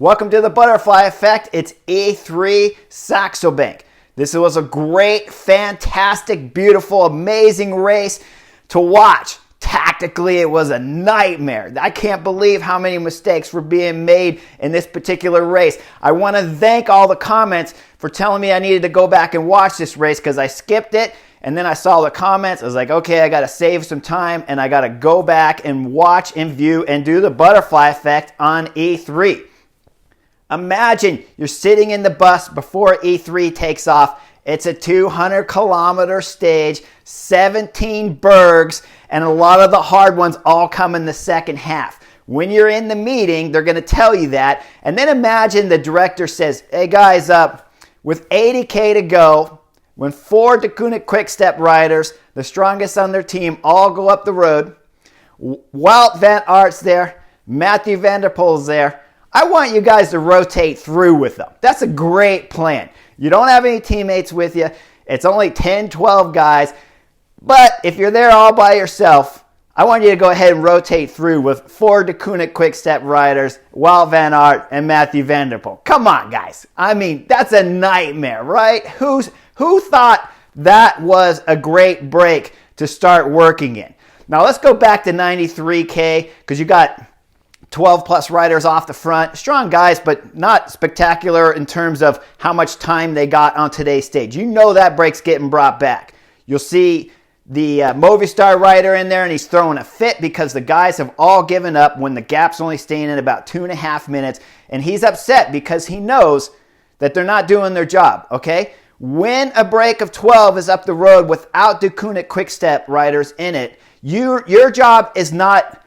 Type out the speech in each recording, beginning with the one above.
Welcome to the Butterfly Effect. It's E3 Saxo Bank. This was a great, fantastic, beautiful, amazing race to watch. Tactically, it was a nightmare. I can't believe how many mistakes were being made in this particular race. I want to thank all the comments for telling me I needed to go back and watch this race because I skipped it. And then I saw the comments. I was like, okay, I got to save some time and I got to go back and watch and view and do the butterfly effect on E3. Imagine you're sitting in the bus before E3 takes off. It's a 200-kilometer stage, 17 bergs, and a lot of the hard ones all come in the second half. When you're in the meeting, they're going to tell you that. And then imagine the director says, hey guys, with 80K to go, when 4 Deceuninck Quick-Step riders, the strongest on their team, all go up the road, Wout van Aert's there, Mathieu van der Poel's there, I want you guys to rotate through with them. That's a great plan. You don't have any teammates with you. It's only 10, 12 guys. But if you're there all by yourself, I want you to go ahead and rotate through with 4 Deceuninck Quick-Step riders, Wout van Aert, and Mathieu van der Poel. Come on, guys. I mean, that's a nightmare, right? Who thought that was a great break to start working in? Now, let's go back to 93K because you got 12 plus riders off the front. Strong guys, but not spectacular in terms of how much time they got on today's stage. You know that break's getting brought back. You'll see the Movistar rider in there, and he's throwing a fit because the guys have all given up when the gap's only staying in about 2.5 minutes. And he's upset because he knows that they're not doing their job, okay? When a break of 12 is up the road without Deceuninck Quick-Step riders in it, your job is not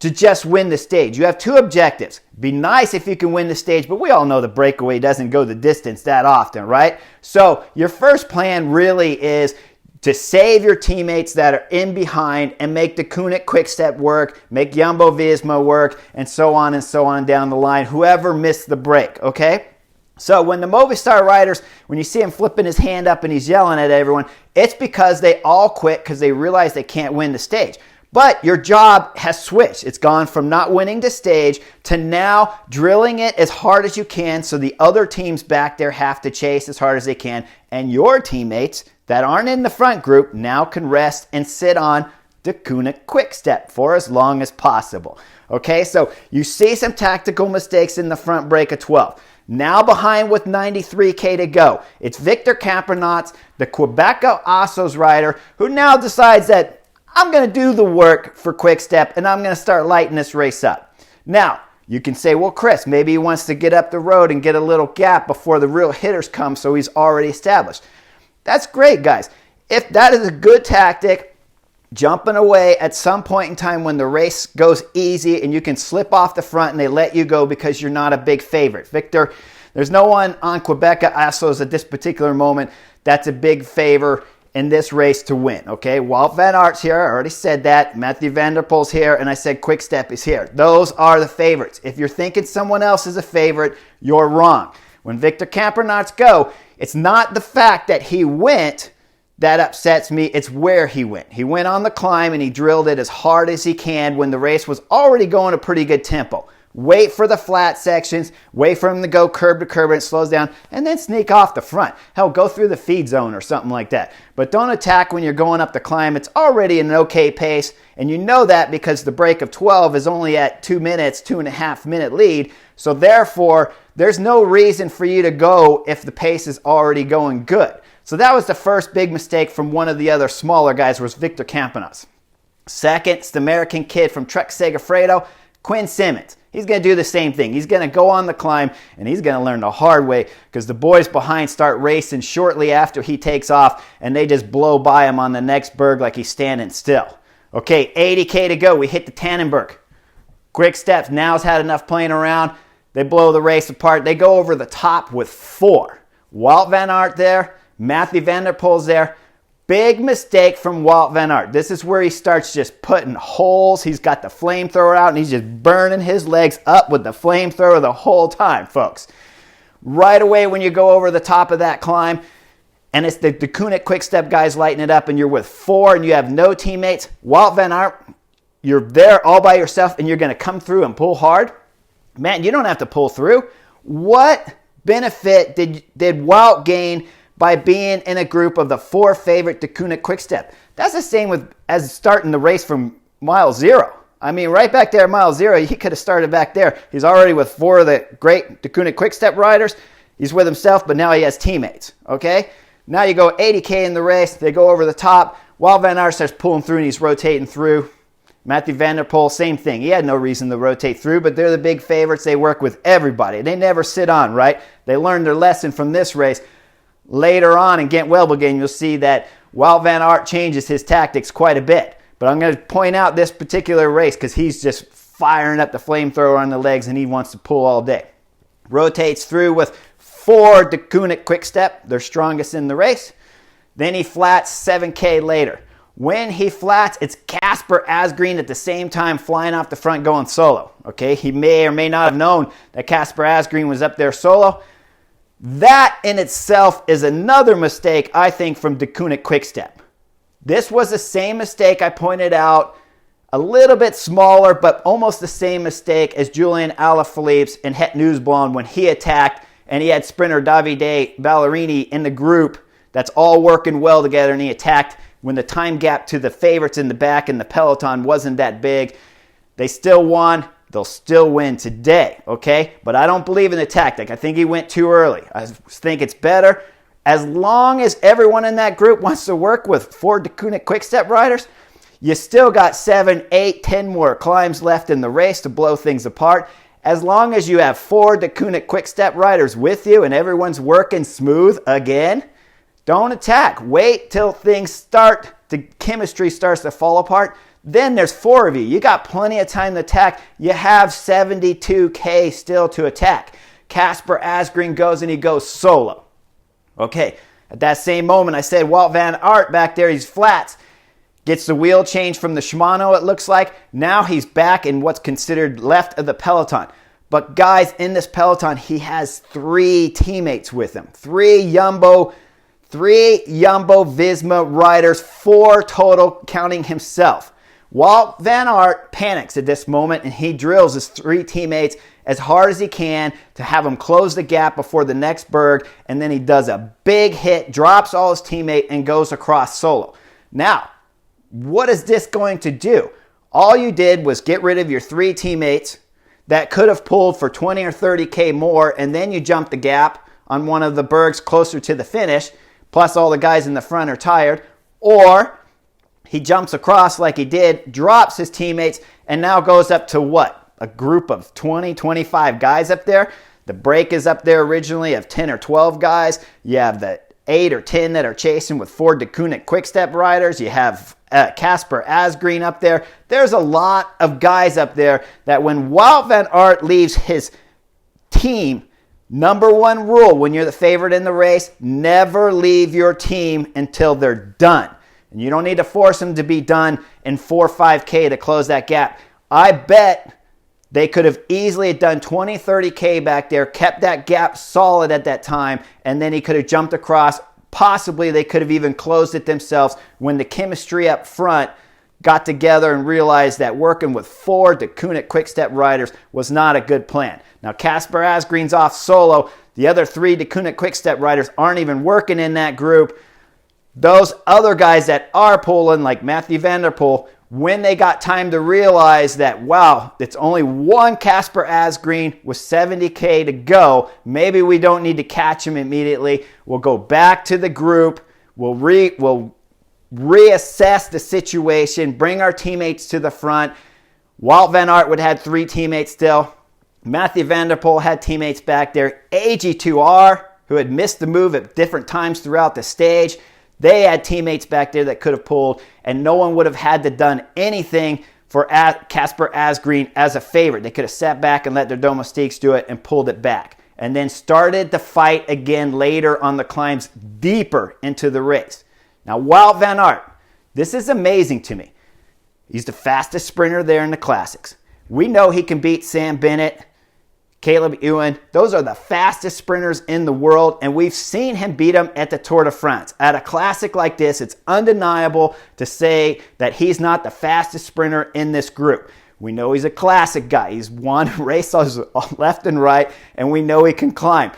to just win the stage. You have 2 objectives. Be nice if you can win the stage, but we all know the breakaway doesn't go the distance that often, right? So your first plan really is to save your teammates that are in behind and make Deceuninck Quick-Step work, make Jumbo-Visma work, and so on down the line, whoever missed the break, okay? So when the Movistar riders, when you see him flipping his hand up and he's yelling at everyone, it's because they all quit because they realize they can't win the stage. But your job has switched. It's gone from not winning the stage to now drilling it as hard as you can so the other teams back there have to chase as hard as they can. And your teammates that aren't in the front group now can rest and sit on Deceuninck Quick-Step for as long as possible. Okay, so you see some tactical mistakes in the front break of 12. Now behind with 93K to go. It's Victor Campenaerts, the Quebeco Assos rider, who now decides that I'm going to do the work for Quick-Step and I'm going to start lighting this race up. Now, you can say, well, Chris, maybe he wants to get up the road and get a little gap before the real hitters come so he's already established. That's great, guys. If that is a good tactic, jumping away at some point in time when the race goes easy and you can slip off the front and they let you go because you're not a big favorite. Victor, there's no one on Quebeco Assos at this particular moment that's a big favor in this race to win, okay? Wout van Aert's here, I already said that. Mathieu van der Poel's here, and I said Quick-Step is here. Those are the favorites. If you're thinking someone else is a favorite, you're wrong. When Victor Campenaerts go, it's not the fact that he went that upsets me, it's where he went. He went on the climb and he drilled it as hard as he can when the race was already going a pretty good tempo. Wait for the flat sections, wait for him to go curb to curb and it slows down, and then sneak off the front. Hell, go through the feed zone or something like that. But don't attack when you're going up the climb. It's already an okay pace, and you know that because the break of 12 is only at 2 minutes, 2.5 minute lead. So therefore, there's no reason for you to go if the pace is already going good. So that was the first big mistake from one of the other smaller guys, was Victor Campenaerts. Second, it's the American kid from Trek Segafredo, Quinn Simmons. He's going to do the same thing. He's going to go on the climb, and he's going to learn the hard way because the boys behind start racing shortly after he takes off, and they just blow by him on the next berg like he's standing still. Okay, 80K to go. We hit the Tannenberg. Quick-Step now's had enough playing around. They blow the race apart. They go over the top with 4. Wout van Aert there. Mathieu van der Poel's there. Big mistake from Wout van Aert. This is where he starts just putting holes. He's got the flamethrower out and he's just burning his legs up with the flamethrower the whole time, folks. Right away when you go over the top of that climb, and it's the Deceuninck Quick-Step guys lighting it up, and you're with 4 and you have no teammates, Wout van Aert, you're there all by yourself and you're going to come through and pull hard. man, you don't have to pull through. What benefit did Wout gain by being in a group of the 4 favorite Deceuninck Quick-Step? That's the same as starting the race from mile 0. I mean, right back there at mile 0, he could have started back there. He's already with 4 of the great Deceuninck Quick-Step riders. He's with himself, but now he has teammates, okay? Now you go 80K in the race. They go over the top. Wout van Aert starts pulling through, and he's rotating through. Mathieu van der Poel, same thing. He had no reason to rotate through, but they're the big favorites. They work with everybody. They never sit on, right? They learned their lesson from this race. Later on in Ghent-Wevelgem, you'll see that Wout van Aert changes his tactics quite a bit. But I'm going to point out this particular race because he's just firing up the flamethrower on the legs and he wants to pull all day. Rotates through with 4 Deceuninck Quick-Step, their strongest in the race. Then he flats 7K later. When he flats, it's Kasper Asgreen at the same time flying off the front going solo. Okay, he may or may not have known that Kasper Asgreen was up there solo. That in itself is another mistake, I think, from Deceuninck Quick-Step. This was the same mistake I pointed out, a little bit smaller, but almost the same mistake as Julian Alaphilippe's in Het Nieuwsblad when he attacked and he had sprinter Davide Ballerini in the group that's all working well together, and he attacked when the time gap to the favorites in the back in the peloton wasn't that big. They still won. They'll still win today, okay? But I don't believe in the tactic. I think he went too early. I think it's better. As long as everyone in that group wants to work with 4 Deceuninck Quick-Step riders, you still got 7, 8, 10 more climbs left in the race to blow things apart. As long as you have 4 Deceuninck Quick-Step riders with you and everyone's working smooth again, don't attack. Wait till things start, the chemistry starts to fall apart. Then there's 4 of you. You got plenty of time to attack. You have 72K still to attack. Kasper Asgreen goes and he goes solo. Okay, at that same moment, I said Wout van Aert back there, he's flats. Gets the wheel change from the Shimano, it looks like. Now he's back in what's considered left of the peloton. But guys, in this peloton, he has 3 teammates with him. 3 Jumbo Visma riders, 4 total, counting himself. Wout van Aert panics at this moment, and he drills his 3 teammates as hard as he can to have them close the gap before the next berg, and then he does a big hit, drops all his teammate, and goes across solo. Now, what is this going to do? All you did was get rid of your 3 teammates that could have pulled for 20 or 30K more, and then you jump the gap on one of the bergs closer to the finish, plus all the guys in the front are tired, or he jumps across like he did, drops his teammates, and now goes up to what? A group of 20, 25 guys up there. The break is up there originally of 10 or 12 guys. You have the 8 or 10 that are chasing with 4 Deceuninck Quick-Step riders. You have Kasper Asgreen up there. There's a lot of guys up there that when Wout van Aert leaves his team, number 1 rule when you're the favorite in the race, never leave your team until they're done. And you don't need to force them to be done in 4 or 5K to close that gap. I bet they could have easily done 20, 30K back there, kept that gap solid at that time, and then he could have jumped across. Possibly they could have even closed it themselves when the chemistry up front got together and realized that working with 4 Deceuninck Quick-Step riders was not a good plan. Now, Kasper Asgreen's off solo. The other 3 Deceuninck Quick-Step riders aren't even working in that group. Those other guys that are pulling, like Mathieu van der Poel, when they got time to realize that, wow, it's only 1 Kasper Asgreen with 70K to go, maybe we don't need to catch him immediately. We'll go back to the group. We'll reassess the situation, bring our teammates to the front. Wout van Aert would have 3 teammates still. Mathieu van der Poel had teammates back there. AG2R, who had missed the move at different times throughout the stage, they had teammates back there that could have pulled, and no one would have had to done anything for Kasper Asgreen as a favorite. They could have sat back and let their domestiques do it and pulled it back, and then started the fight again later on the climbs deeper into the race. Now, Wout van Aert, this is amazing to me. He's the fastest sprinter there in the classics. We know he can beat Sam Bennett, Caleb Ewan. Those are the fastest sprinters in the world, and we've seen him beat them at the Tour de France. At a classic like this, it's undeniable to say that he's not the fastest sprinter in this group. We know he's a classic guy. He's won races left and right, and we know he can climb.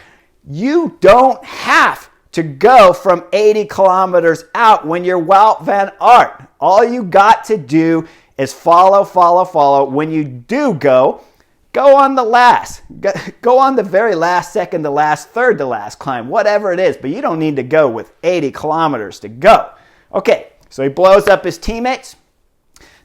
You don't have to go from 80 kilometers out when you're Wout van Aert. All you got to do is follow. When you do go on the last. Go on the very last, second to last, third to last climb, whatever it is. But you don't need to go with 80 kilometers to go. Okay, so he blows up his teammates.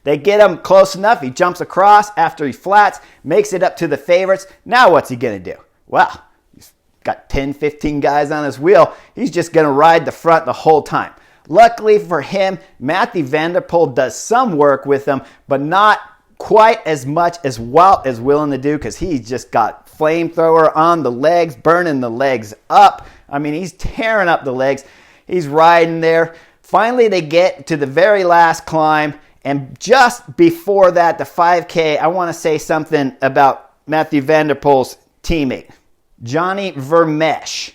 They get him close enough. He jumps across after he flats, makes it up to the favorites. Now what's he going to do? Well, he's got 10, 15 guys on his wheel. He's just going to ride the front the whole time. Luckily for him, Mathieu van der Poel does some work with him, but not quite as much as Wout is willing to do, because he's just got flamethrower on the legs, burning the legs up. I mean, he's tearing up the legs. He's riding there. Finally, they get to the very last climb, and just before that, the 5K, I want to say something about Mathieu van der Poel's teammate, Johnny Vermeersch.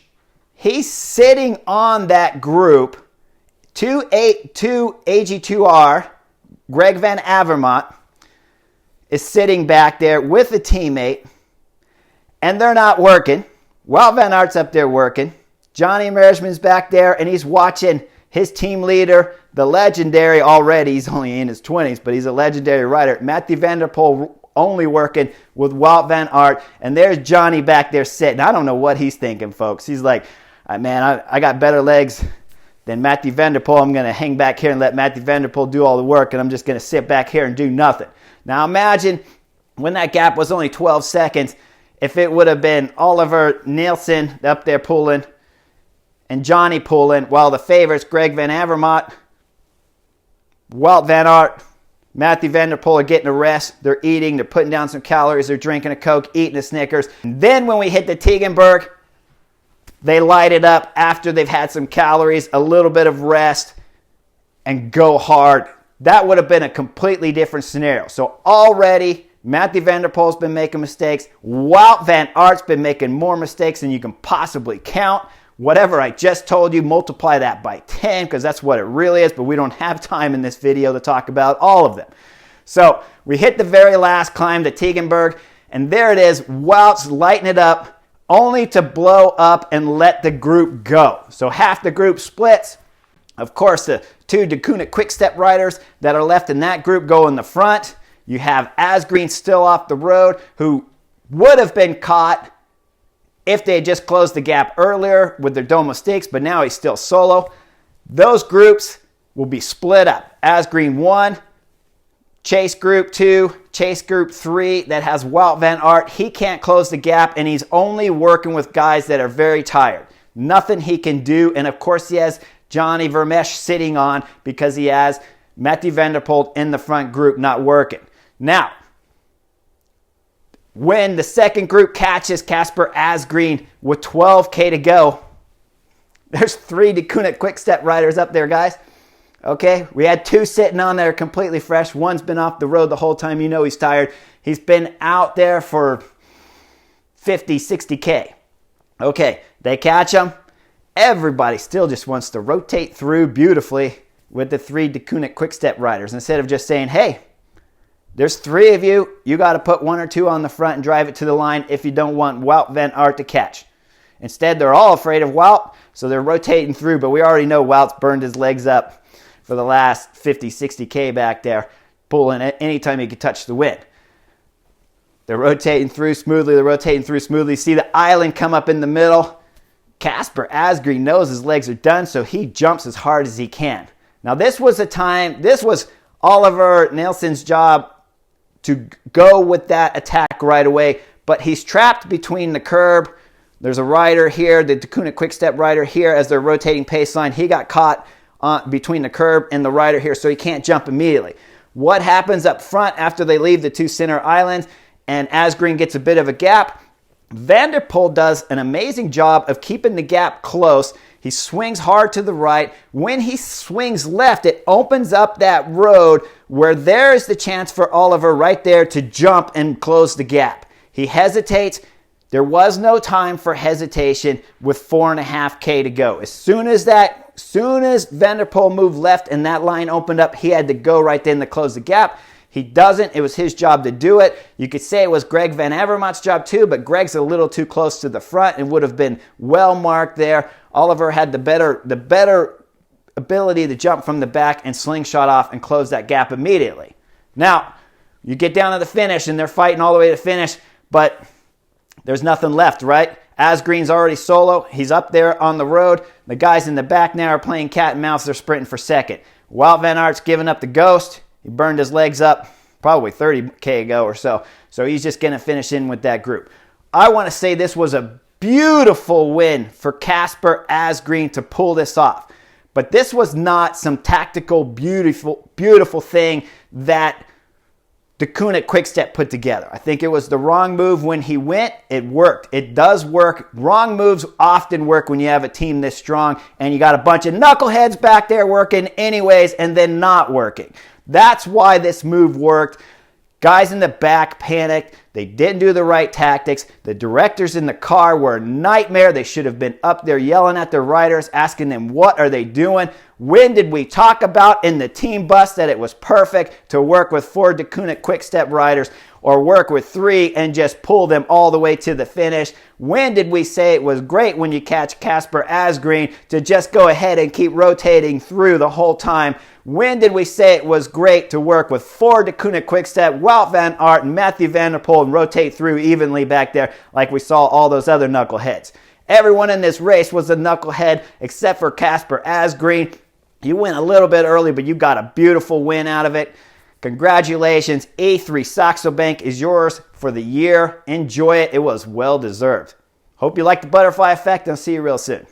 He's sitting on that group, 282 AG2R, Greg van Avermaet, is sitting back there with a teammate, and they're not working. Wout van Aert's up there working. Johnny Meersman's back there, and he's watching his team leader, the legendary already, he's only in his 20s, but he's a legendary rider, Mathieu van der Poel, only working with Wout van Aert, and there's Johnny back there sitting. I don't know what he's thinking, folks. He's like, man, I got better legs than Mathieu van der Poel. I'm going to hang back here and let Mathieu van der Poel do all the work, and I'm just going to sit back here and do nothing. Now imagine when that gap was only 12 seconds, if it would have been Oliver Nielsen up there pulling and Johnny pulling, while the favorites, Greg van Avermaet, Wout van Aert, Mathieu van der Poel are getting a rest. They're eating, they're putting down some calories, they're drinking a Coke, eating a Snickers. And then when we hit the Tegenberg, they light it up after they've had some calories, a little bit of rest, and go hard. That would have been a completely different scenario. So already, Mathieu van der Poel's been making mistakes. Wout van Aert's been making more mistakes than you can possibly count. Whatever I just told you, multiply that by 10, because that's what it really is, but we don't have time in this video to talk about all of them. So we hit the very last climb, the Tegenberg, and there it is. Wout's lighting it up, only to blow up and let the group go. So half the group splits. Of course, the two Deceuninck Quick-Step riders that are left in that group go in the front. You have Asgreen still off the road, who would have been caught if they had just closed the gap earlier with their domestiques, but now he's still solo. Those groups will be split up. Asgreen 1, Chase Group 2, Chase Group 3 that has Wout van Aert. He can't close the gap, and he's only working with guys that are very tired. Nothing he can do, and of course he has Johnny Vermeersch sitting on, because he has Mathieu van der Poel in the front group not working. Now, when the second group catches Casper Asgreen with 12K to go, there's 3 Deceuninck Quick-Step riders up there, guys. Okay, we had 2 sitting on there completely fresh. One's been off the road the whole time. You know he's tired. He's been out there for 50, 60K. Okay, they catch him. Everybody still just wants to rotate through beautifully with the 3 Deceuninck Quick-Step riders, instead of just saying, hey, there's 3 of you. You got to put 1 or 2 on the front and drive it to the line if you don't want Wout van Aert to catch. Instead, they're all afraid of Wout, so they're rotating through, but we already know Wout's burned his legs up for the last 50, 60K back there, pulling it anytime he could touch the wind. They're rotating through smoothly. See the island come up in the middle. Casper Asgreen knows his legs are done, so he jumps as hard as he can. Now, this was Oliver Nielsen's job to go with that attack right away, but he's trapped between the curb. There's a rider here, the Deceuninck Quick-Step rider here, as they're rotating pace line. He got caught between the curb and the rider here, so he can't jump immediately. What happens up front after they leave the 2 center islands and Asgreen gets a bit of a gap? Van der Poel does an amazing job of keeping the gap close. He swings hard to the right. When he swings left, it opens up that road where there is the chance for Oliver right there to jump and close the gap. He hesitates. There was no time for hesitation with 4.5K to go. As soon as Van der Poel moved left and that line opened up, he had to go right then to close the gap. He doesn't. It was his job to do it. You could say it was Greg Van Avermaet's job too, but Greg's a little too close to the front and would have been well marked there. Oliver had the better ability to jump from the back and slingshot off and close that gap immediately. Now, you get down to the finish and they're fighting all the way to finish, but there's nothing left, right? Asgreen's already solo. He's up there on the road. The guys in the back now are playing cat and mouse. They're sprinting for second. Wout van Aert's giving up the ghost. He burned his legs up probably 30K ago or so. So he's just going to finish in with that group. I want to say this was a beautiful win for Casper Asgreen to pull this off. But this was not some tactical, beautiful thing that DeKoninck Quick-Step put together. I think it was the wrong move when he went. It worked. It does work. Wrong moves often work when you have a team this strong and you got a bunch of knuckleheads back there working anyways and then not working. That's why this move worked. Guys in the back panicked. They didn't do the right tactics. The directors in the car were a nightmare. They should have been up there yelling at their riders, asking them what are they doing. When did we talk about in the team bus that it was perfect to work with 4 DeKoninck Quick-Step riders or work with 3 and just pull them all the way to the finish? When did we say it was great when you catch Casper Asgreen to just go ahead and keep rotating through the whole time? When did we say it was great to work with 4 DeKoninck Quick-Step, Wout van Aert, and Mathieu van der Poel and rotate through evenly back there like we saw all those other knuckleheads? Everyone in this race was a knucklehead except for Casper Asgreen. You went a little bit early, but you got a beautiful win out of it. Congratulations. A3 Saxo Bank is yours for the year. Enjoy it. It was well deserved. Hope you like the butterfly effect and I'll see you real soon.